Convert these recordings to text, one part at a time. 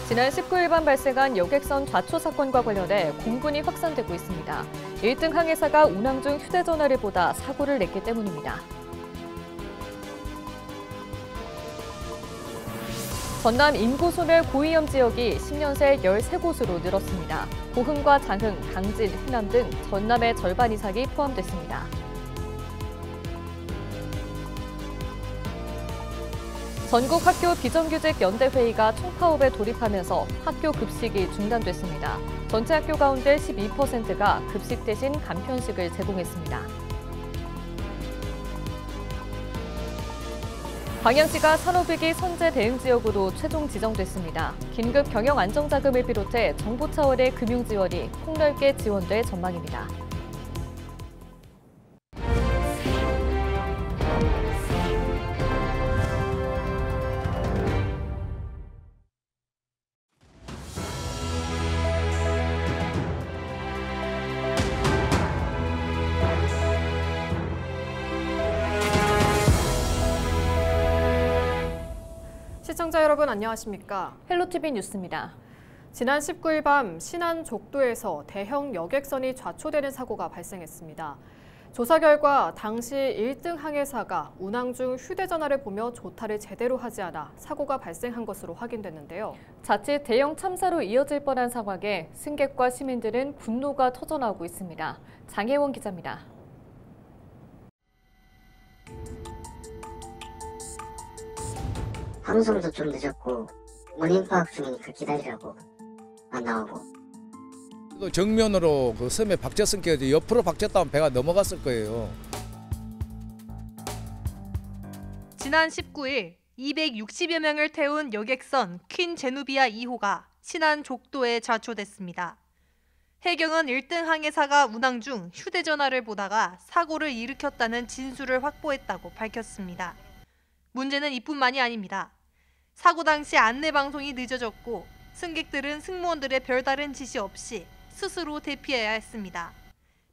지난 19일 밤 발생한 여객선 좌초 사건과 관련해 공분이 확산되고 있습니다. 1등 항해사가 운항 중 휴대전화를 보다 사고를 냈기 때문입니다. 전남 인구소멸 고위험 지역이 10년 새 13곳으로 늘었습니다. 고흥과 장흥, 당진, 해남 등 전남의 절반 이상이 포함됐습니다. 전국 학교 비정규직 연대회의가 총파업에 돌입하면서 학교 급식이 중단됐습니다. 전체 학교 가운데 12%가 급식 대신 간편식을 제공했습니다. 광양시가 산업위기 선제 대응 지역으로 최종 지정됐습니다. 긴급 경영 안정자금을 비롯해 정부 차원의 금융 지원이 폭넓게 지원될 전망입니다. 시청자 여러분 안녕하십니까? 헬로티비 뉴스입니다. 지난 19일 밤 신안 족도에서 대형 여객선이 좌초되는 사고가 발생했습니다. 조사 결과 당시 1등 항해사가 운항 중 휴대전화를 보며 조타를 제대로 하지 않아 사고가 발생한 것으로 확인됐는데요. 자칫 대형 참사로 이어질 뻔한 상황에 승객과 시민들은 분노가 터져나오고 있습니다. 장혜원 기자입니다. 방송도 좀 늦었고 원인 파악 중이니까 기다리라고 안 나오고. 정면으로 그 섬에 박쳤으니까 옆으로 박쳤다면 배가 넘어갔을 거예요. 지난 19일 260여 명을 태운 여객선 퀸 제누비아 2호가 신안 족도에 좌초됐습니다. 해경은 1등 항해사가 운항 중 휴대전화를 보다가 사고를 일으켰다는 진술을 확보했다고 밝혔습니다. 문제는 이뿐만이 아닙니다. 사고 당시 안내 방송이 늦어졌고 승객들은 승무원들의 별다른 지시 없이 스스로 대피해야 했습니다.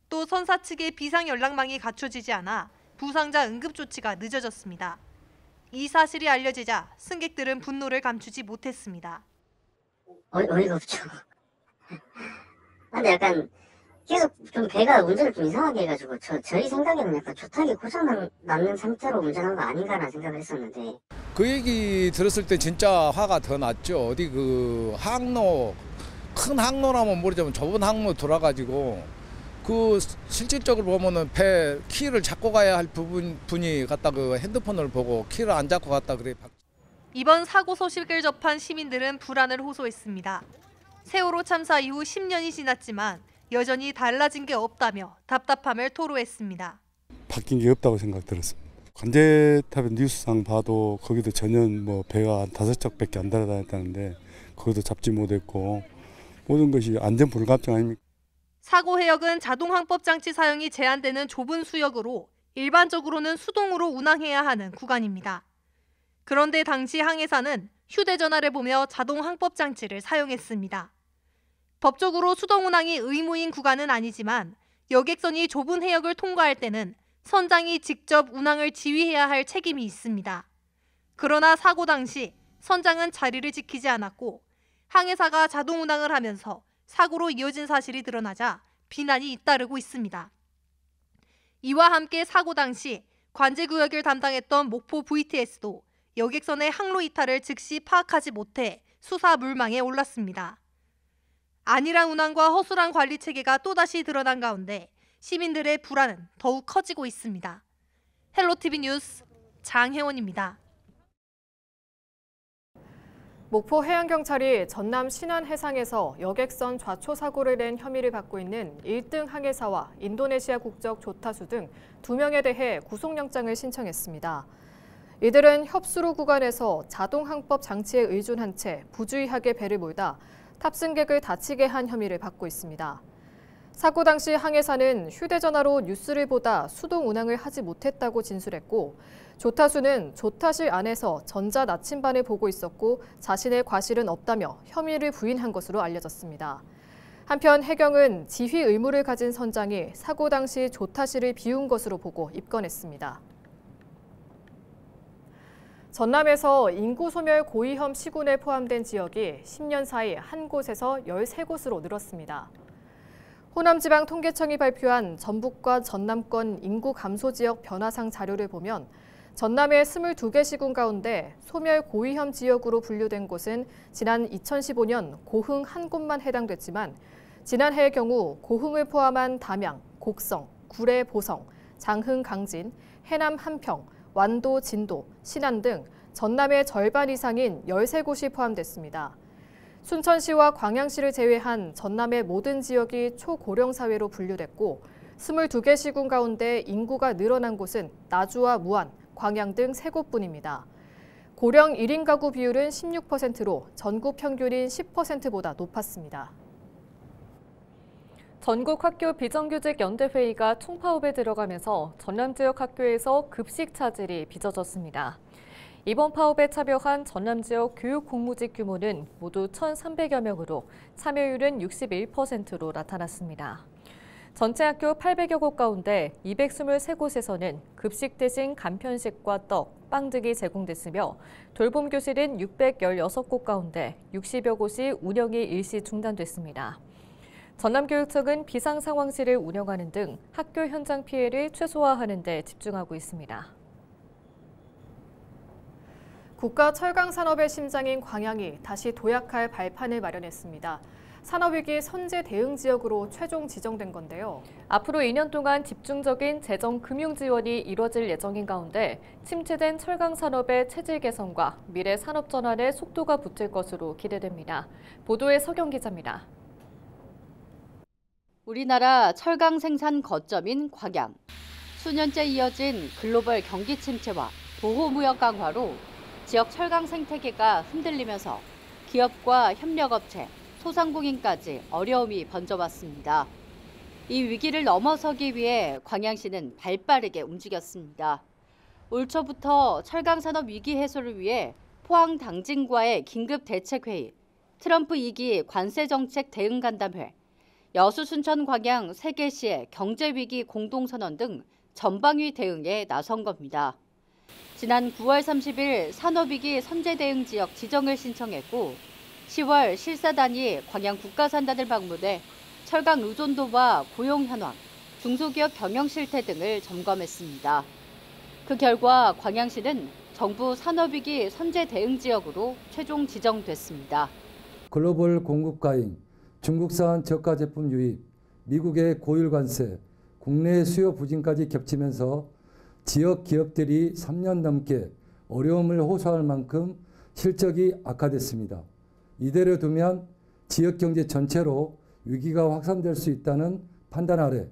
또 선사 측의 비상 연락망이 갖춰지지 않아 부상자 응급 조치가 늦어졌습니다. 이 사실이 알려지자 승객들은 분노를 감추지 못했습니다. 어이가 없죠. 근데 약간 계속 좀 배가 운전을 좀 이상하게 해가지고 저희 생각에는 약간 조타기 고장 났는 상태로 운전한 거 아닌가라는 생각을 했었는데, 그 얘기 들었을 때 진짜 화가 더 났죠. 어디 그 항로, 큰 항로라면 모르지만 좁은 항로 돌아가지고 그 실질적으로 보면은 배 키를 잡고 가야 할 분이 갔다 그 핸드폰을 보고 키를 안 잡고 갔다 그래. 이번 사고 소식을 접한 시민들은 불안을 호소했습니다. 세월호 참사 이후 10년이 지났지만 여전히 달라진 게 없다며 답답함을 토로했습니다. 바뀐 게 없다고 생각 들었습니다. 관제탑의 뉴스상 봐도 거기도 전혀 뭐 배가 한 5척밖에 안 달아다녔다는데 거기도 잡지 못했고 모든 것이 안전 불감증 아닙니까? 사고 해역은 자동 항법 장치 사용이 제한되는 좁은 수역으로 일반적으로는 수동으로 운항해야 하는 구간입니다. 그런데 당시 항해사는 휴대전화를 보며 자동 항법 장치를 사용했습니다. 법적으로 수동 운항이 의무인 구간은 아니지만 여객선이 좁은 해역을 통과할 때는 선장이 직접 운항을 지휘해야 할 책임이 있습니다. 그러나 사고 당시 선장은 자리를 지키지 않았고 항해사가 자동 운항을 하면서 사고로 이어진 사실이 드러나자 비난이 잇따르고 있습니다. 이와 함께 사고 당시 관제구역을 담당했던 목포 VTS도 여객선의 항로 이탈을 즉시 파악하지 못해 수사 물망에 올랐습니다. 안일한 운항과 허술한 관리 체계가 또다시 드러난 가운데 시민들의 불안은 더욱 커지고 있습니다. 헬로티비 뉴스 장혜원입니다. 목포 해양경찰이 전남 신안 해상에서 여객선 좌초 사고를 낸 혐의를 받고 있는 1등 항해사와 인도네시아 국적 조타수 등 2명에 대해 구속영장을 신청했습니다. 이들은 협수로 구간에서 자동 항법 장치에 의존한 채 부주의하게 배를 몰다 탑승객을 다치게 한 혐의를 받고 있습니다. 사고 당시 항해사는 휴대전화로 뉴스를 보다 수동 운항을 하지 못했다고 진술했고, 조타수는 조타실 안에서 전자 나침반을 보고 있었고 자신의 과실은 없다며 혐의를 부인한 것으로 알려졌습니다. 한편 해경은 지휘 의무를 가진 선장이 사고 당시 조타실을 비운 것으로 보고 입건했습니다. 전남에서 인구 소멸 고위험 시군에 포함된 지역이 10년 사이 한 곳에서 13곳으로 늘었습니다. 호남지방통계청이 발표한 전북과 전남권 인구 감소 지역 변화상 자료를 보면 전남의 22개 시군 가운데 소멸 고위험 지역으로 분류된 곳은 지난 2015년 고흥 한 곳만 해당됐지만 지난해의 경우 고흥을 포함한 담양, 곡성, 구례 보성, 장흥 강진, 해남 한평, 완도 진도, 신안 등 전남의 절반 이상인 13곳이 포함됐습니다. 순천시와 광양시를 제외한 전남의 모든 지역이 초고령 사회로 분류됐고 22개 시군 가운데 인구가 늘어난 곳은 나주와 무안, 광양 등 3곳뿐입니다. 고령 1인 가구 비율은 16%로 전국 평균인 10%보다 높았습니다. 전국 학교 비정규직 연대회의가 총파업에 들어가면서 전남 지역 학교에서 급식 차질이 빚어졌습니다. 이번 파업에 참여한 전남 지역 교육 공무직 규모는 모두 1,300여 명으로 참여율은 61%로 나타났습니다. 전체 학교 800여 곳 가운데 223곳에서는 급식 대신 간편식과 떡, 빵 등이 제공됐으며 돌봄 교실은 616곳 가운데 60여 곳이 운영이 일시 중단됐습니다. 전남교육청은 비상상황실을 운영하는 등 학교 현장 피해를 최소화하는 데 집중하고 있습니다. 국가 철강 산업의 심장인 광양이 다시 도약할 발판을 마련했습니다. 산업위기 선제 대응 지역으로 최종 지정된 건데요. 앞으로 2년 동안 집중적인 재정 금융 지원이 이뤄질 예정인 가운데 침체된 철강 산업의 체질 개선과 미래 산업 전환에 속도가 붙을 것으로 기대됩니다. 보도에 서경 기자입니다. 우리나라 철강 생산 거점인 광양. 수년째 이어진 글로벌 경기 침체와 보호무역 강화로 지역 철강 생태계가 흔들리면서 기업과 협력업체, 소상공인까지 어려움이 번져왔습니다. 이 위기를 넘어서기 위해 광양시는 발빠르게 움직였습니다. 올 초부터 철강산업 위기 해소를 위해 포항 당진과의 긴급 대책회의, 트럼프 2기 관세정책 대응간담회, 여수 순천 광양 3개시의 경제위기 공동선언 등 전방위 대응에 나선 겁니다. 지난 9월 30일 산업위기 선제대응지역 지정을 신청했고 10월 실사단이 광양 국가산단을 방문해 철강 의존도와 고용 현황, 중소기업 경영 실태 등을 점검했습니다. 그 결과 광양시는 정부 산업위기 선제대응지역으로 최종 지정됐습니다. 글로벌 공급 과잉, 중국산 저가 제품 유입, 미국의 고율 관세, 국내 수요 부진까지 겹치면서 지역 기업들이 3년 넘게 어려움을 호소할 만큼 실적이 악화됐습니다. 이대로 두면 지역 경제 전체로 위기가 확산될 수 있다는 판단 아래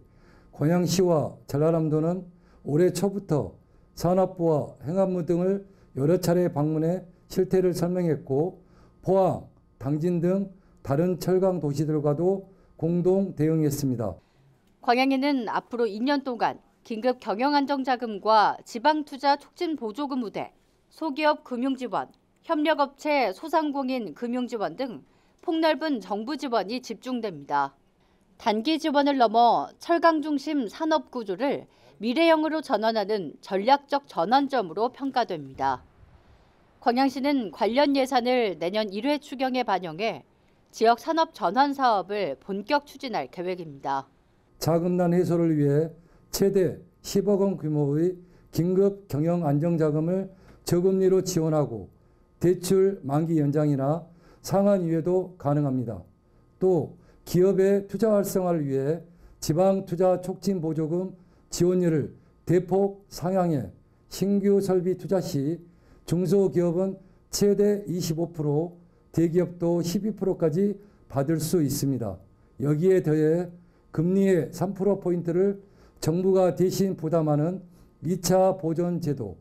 광양시와 전라남도는 올해 초부터 산업부와 행안부 등을 여러 차례 방문해 실태를 설명했고 포항, 당진 등 다른 철강 도시들과도 공동 대응했습니다. 광양에는 앞으로 2년 동안 긴급 경영안정자금과 지방투자 촉진 보조금 우대, 소기업 금융지원, 협력업체 소상공인 금융지원 등 폭넓은 정부 지원이 집중됩니다. 단기 지원을 넘어 철강 중심 산업 구조를 미래형으로 전환하는 전략적 전환점으로 평가됩니다. 광양시는 관련 예산을 내년 1회 추경에 반영해 지역 산업 전환 사업을 본격 추진할 계획입니다. 자금난 해소를 위해 최대 10억 원 규모의 긴급 경영 안정자금을 저금리로 지원하고 대출 만기 연장이나 상환 이외도 가능합니다. 또 기업의 투자 활성화를 위해 지방 투자 촉진 보조금 지원율을 대폭 상향해 신규 설비 투자 시 중소기업은 최대 25%, 대기업도 12%까지 받을 수 있습니다. 여기에 더해 금리의 3%포인트를 정부가 대신 부담하는 2차 보전 제도,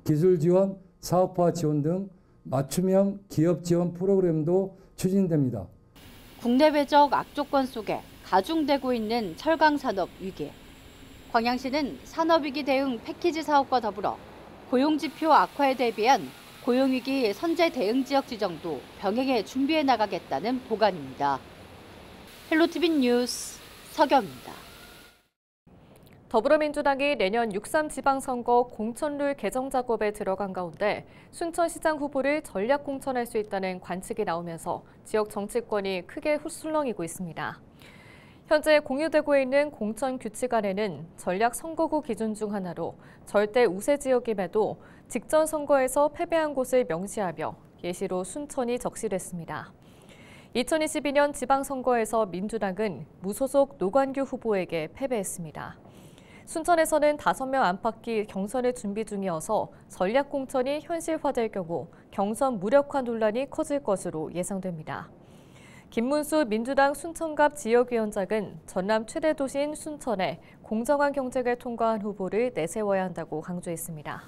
기술 지원, 사업화 지원 등 맞춤형 기업 지원 프로그램도 추진됩니다. 국내외적 악조건 속에 가중되고 있는 철강 산업 위기. 광양시는 산업위기 대응 패키지 사업과 더불어 고용지표 악화에 대비한 고용위기 선제 대응 지역 지정도 병행해 준비해 나가겠다는 보관입니다. 헬로티비 뉴스 서경입니다. 더불어민주당이 내년 6.3 지방선거 공천룰 개정 작업에 들어간 가운데 순천시장 후보를 전략 공천할 수 있다는 관측이 나오면서 지역 정치권이 크게 술렁이고 있습니다. 현재 공유되고 있는 공천 규칙 안에는 전략 선거구 기준 중 하나로 절대 우세 지역임에도 직전 선거에서 패배한 곳을 명시하며 예시로 순천이 적시됐습니다. 2022년 지방선거에서 민주당은 무소속 노관규 후보에게 패배했습니다. 순천에서는 5명 안팎이 경선을 준비 중이어서 전략 공천이 현실화될 경우 경선 무력화 논란이 커질 것으로 예상됩니다. 김문수 민주당 순천갑 지역위원장은 전남 최대 도시인 순천에 공정한 경쟁을 통과한 후보를 내세워야 한다고 강조했습니다.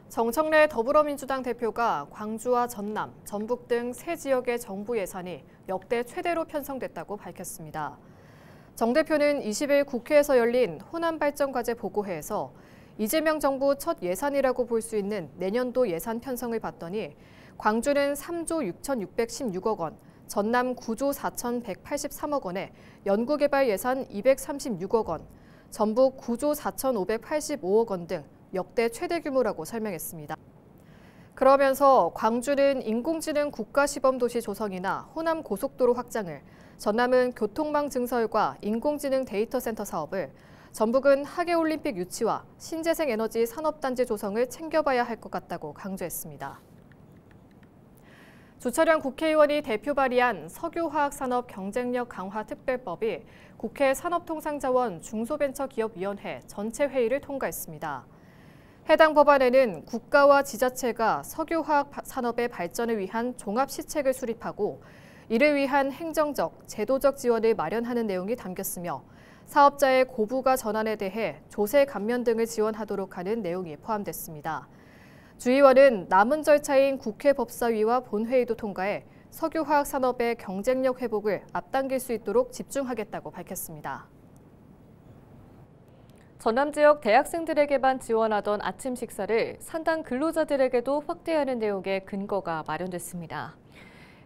정청래 더불어민주당 대표가 광주와 전남, 전북 등 세 지역의 정부 예산이 역대 최대로 편성됐다고 밝혔습니다. 정 대표는 20일 국회에서 열린 호남발전과제 보고회에서 이재명 정부 첫 예산이라고 볼 수 있는 내년도 예산 편성을 봤더니 광주는 3조 6,616억 원, 전남 9조 4,183억 원에 연구개발 예산 236억 원, 전북 9조 4,585억 원 등 역대 최대 규모라고 설명했습니다. 그러면서 광주는 인공지능 국가시범도시 조성이나 호남 고속도로 확장을, 전남은 교통망 증설과 인공지능 데이터센터 사업을, 전북은 하계올림픽 유치와 신재생에너지 산업단지 조성을 챙겨봐야 할 것 같다고 강조했습니다. 주철현 국회의원이 대표 발의한 석유화학산업 경쟁력 강화 특별법이 국회 산업통상자원 중소벤처기업위원회 전체 회의를 통과했습니다. 해당 법안에는 국가와 지자체가 석유화학 산업의 발전을 위한 종합시책을 수립하고 이를 위한 행정적, 제도적 지원을 마련하는 내용이 담겼으며 사업자의 고부가 전환에 대해 조세 감면 등을 지원하도록 하는 내용이 포함됐습니다. 주 의원은 남은 절차인 국회 법사위와 본회의도 통과해 석유화학 산업의 경쟁력 회복을 앞당길 수 있도록 집중하겠다고 밝혔습니다. 전남 지역 대학생들에게만 지원하던 아침 식사를 산당 근로자들에게도 확대하는 내용의 근거가 마련됐습니다.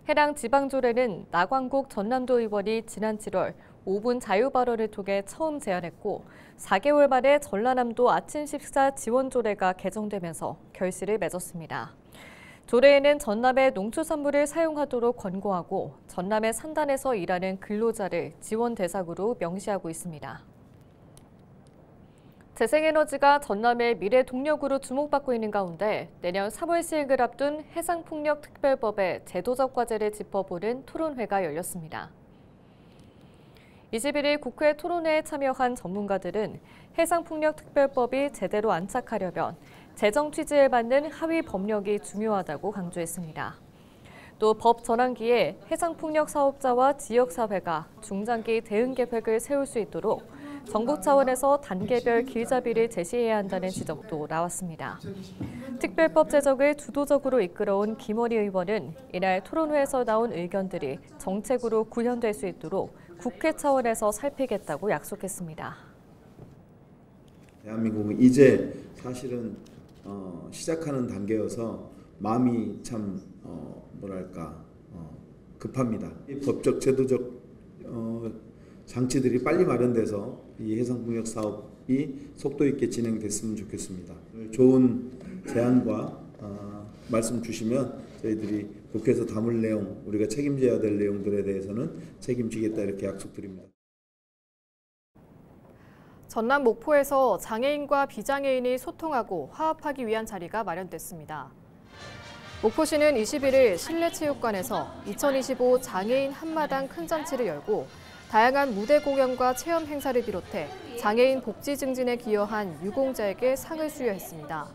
해당 지방조례는 나광국 전남도 의원이 지난 7월 5분 자유발언을 통해 처음 제안했고 4개월 만에 전라남도 아침 식사 지원 조례가 개정되면서 결실을 맺었습니다. 조례에는 전남의 농수산물을 사용하도록 권고하고 전남의 산단에서 일하는 근로자를 지원 대상으로 명시하고 있습니다. 재생에너지가 전남의 미래 동력으로 주목받고 있는 가운데 내년 3월 시행을 앞둔 해상풍력특별법의 제도적 과제를 짚어보는 토론회가 열렸습니다. 21일 국회 토론회에 참여한 전문가들은 해상풍력특별법이 제대로 안착하려면 재정 취지에 맞는 하위 법령이 중요하다고 강조했습니다. 또 법 전환기에 해상풍력 사업자와 지역사회가 중장기 대응 계획을 세울 수 있도록 정부 차원에서 단계별 길잡이를 제시해야 한다는 지적도 나왔습니다. 특별법 제정을 주도적으로 이끌어온 김원희 의원은 이날 토론회에서 나온 의견들이 정책으로 구현될 수 있도록 국회 차원에서 살피겠다고 약속했습니다. 대한민국은 이제 사실은 시작하는 단계여서 마음이 참 급합니다. 법적 제도적 장치들이 빨리 마련돼서 이 해상풍력 사업이 속도 있게 진행됐으면 좋겠습니다. 좋은 제안과 말씀 주시면 저희들이 국회에서 담을 내용, 우리가 책임져야 될 내용들에 대해서는 책임지겠다 이렇게 약속드립니다. 전남 목포에서 장애인과 비장애인이 소통하고 화합하기 위한 자리가 마련됐습니다. 목포시는 21일 실내체육관에서 2025 장애인 한마당 큰 잔치를 열고 다양한 무대 공연과 체험 행사를 비롯해 장애인 복지 증진에 기여한 유공자에게 상을 수여했습니다.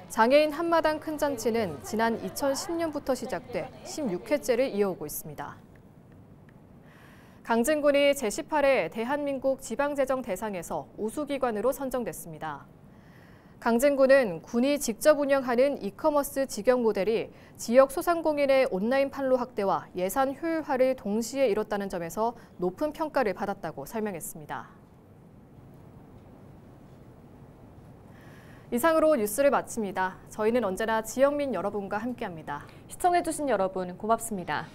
장애인 한마당 큰 잔치는 지난 2010년부터 시작돼 16회째를 이어오고 있습니다. 강진군이 제18회 대한민국 지방재정대상에서 우수기관으로 선정됐습니다. 강진군은 군이 직접 운영하는 이커머스 직영 모델이 지역 소상공인의 온라인 판로 확대와 예산 효율화를 동시에 이뤘다는 점에서 높은 평가를 받았다고 설명했습니다. 이상으로 뉴스를 마칩니다. 저희는 언제나 지역민 여러분과 함께합니다. 시청해주신 여러분 고맙습니다.